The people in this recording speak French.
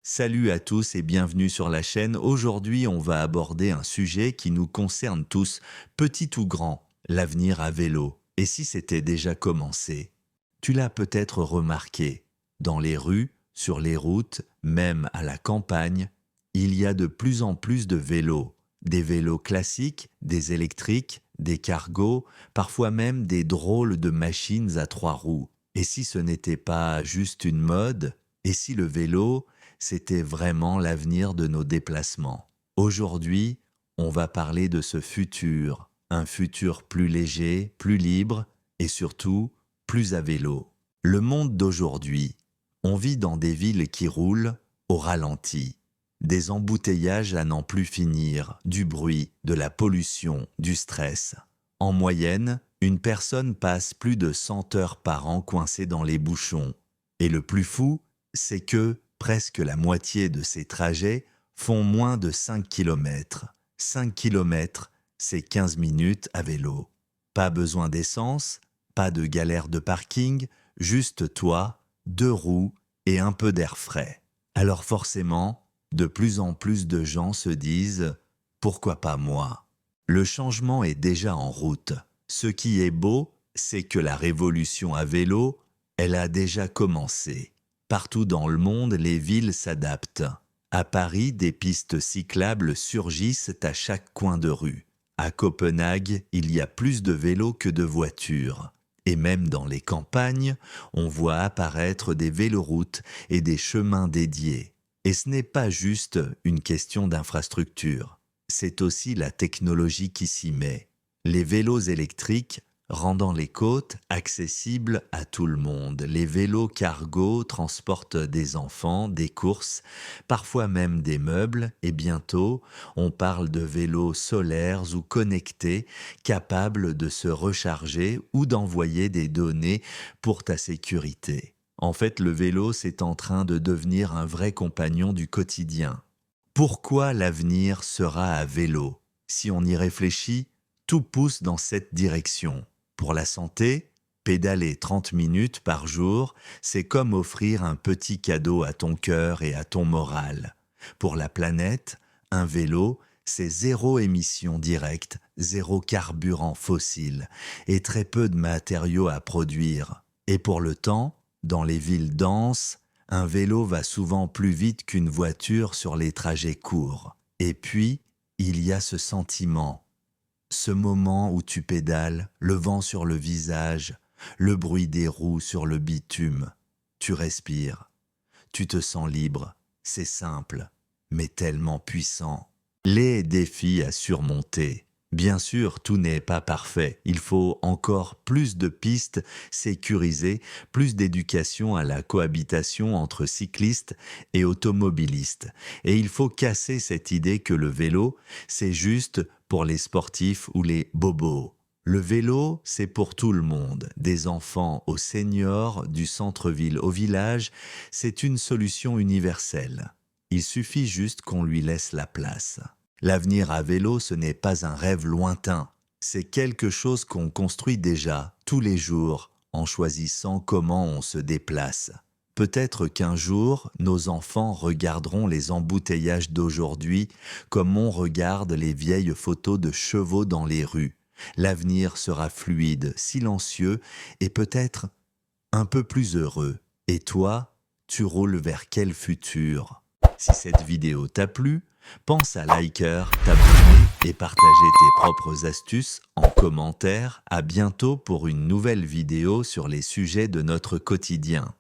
Salut à tous et bienvenue sur la chaîne. Aujourd'hui, on va aborder un sujet qui nous concerne tous, petit ou grand, l'avenir à vélo. Et si c'était déjà commencé? Tu l'as peut-être remarqué, dans les rues, sur les routes, même à la campagne, il y a de plus en plus de vélos. Des vélos classiques, des électriques, des cargos, parfois même des drôles de machines à trois roues. Et si ce n'était pas juste une mode? Et si le vélo, c'était vraiment l'avenir de nos déplacements? Aujourd'hui, on va parler de ce futur, un futur plus léger, plus libre et surtout plus à vélo. Le monde d'aujourd'hui, on vit dans des villes qui roulent au ralenti, des embouteillages à n'en plus finir, du bruit, de la pollution, du stress. En moyenne, une personne passe plus de 100 heures par an coincée dans les bouchons. Et le plus fou, c'est que presque la moitié de ces trajets font moins de 5 kilomètres. 5 kilomètres, c'est 15 minutes à vélo. Pas besoin d'essence, pas de galère de parking, juste toi, deux roues et un peu d'air frais. Alors forcément, de plus en plus de gens se disent « Pourquoi pas moi ?» Le changement est déjà en route. Ce qui est beau, c'est que la révolution à vélo, elle a déjà commencé. Partout dans le monde, les villes s'adaptent. À Paris, des pistes cyclables surgissent à chaque coin de rue. À Copenhague, il y a plus de vélos que de voitures. Et même dans les campagnes, on voit apparaître des véloroutes et des chemins dédiés. Et ce n'est pas juste une question d'infrastructure, c'est aussi la technologie qui s'y met. Les vélos électriques rendant les côtes accessibles à tout le monde. Les vélos cargo transportent des enfants, des courses, parfois même des meubles, et bientôt, on parle de vélos solaires ou connectés, capables de se recharger ou d'envoyer des données pour ta sécurité. En fait, le vélo, c'est en train de devenir un vrai compagnon du quotidien. Pourquoi l'avenir sera à vélo? Si on y réfléchit, tout pousse dans cette direction. Pour la santé, pédaler 30 minutes par jour, c'est comme offrir un petit cadeau à ton cœur et à ton moral. Pour la planète, un vélo, c'est zéro émission directe, zéro carburant fossile et très peu de matériaux à produire. Et pour le temps, dans les villes denses, un vélo va souvent plus vite qu'une voiture sur les trajets courts. Et puis, il y a ce moment où tu pédales, le vent sur le visage, le bruit des roues sur le bitume. Tu respires, tu te sens libre, c'est simple, mais tellement puissant. Les défis à surmonter. Bien sûr, tout n'est pas parfait. Il faut encore plus de pistes sécurisées, plus d'éducation à la cohabitation entre cyclistes et automobilistes. Et il faut casser cette idée que le vélo, c'est juste pour les sportifs ou les bobos. Le vélo, c'est pour tout le monde, des enfants aux seniors, du centre-ville au village, c'est une solution universelle. Il suffit juste qu'on lui laisse la place. L'avenir à vélo, ce n'est pas un rêve lointain, c'est quelque chose qu'on construit déjà, tous les jours, en choisissant comment on se déplace. Peut-être qu'un jour, nos enfants regarderont les embouteillages d'aujourd'hui comme on regarde les vieilles photos de chevaux dans les rues. L'avenir sera fluide, silencieux et peut-être un peu plus heureux. Et toi, tu roules vers quel futur? Si cette vidéo t'a plu, pense à liker, t'abonner et partager tes propres astuces en commentaire. À bientôt pour une nouvelle vidéo sur les sujets de notre quotidien.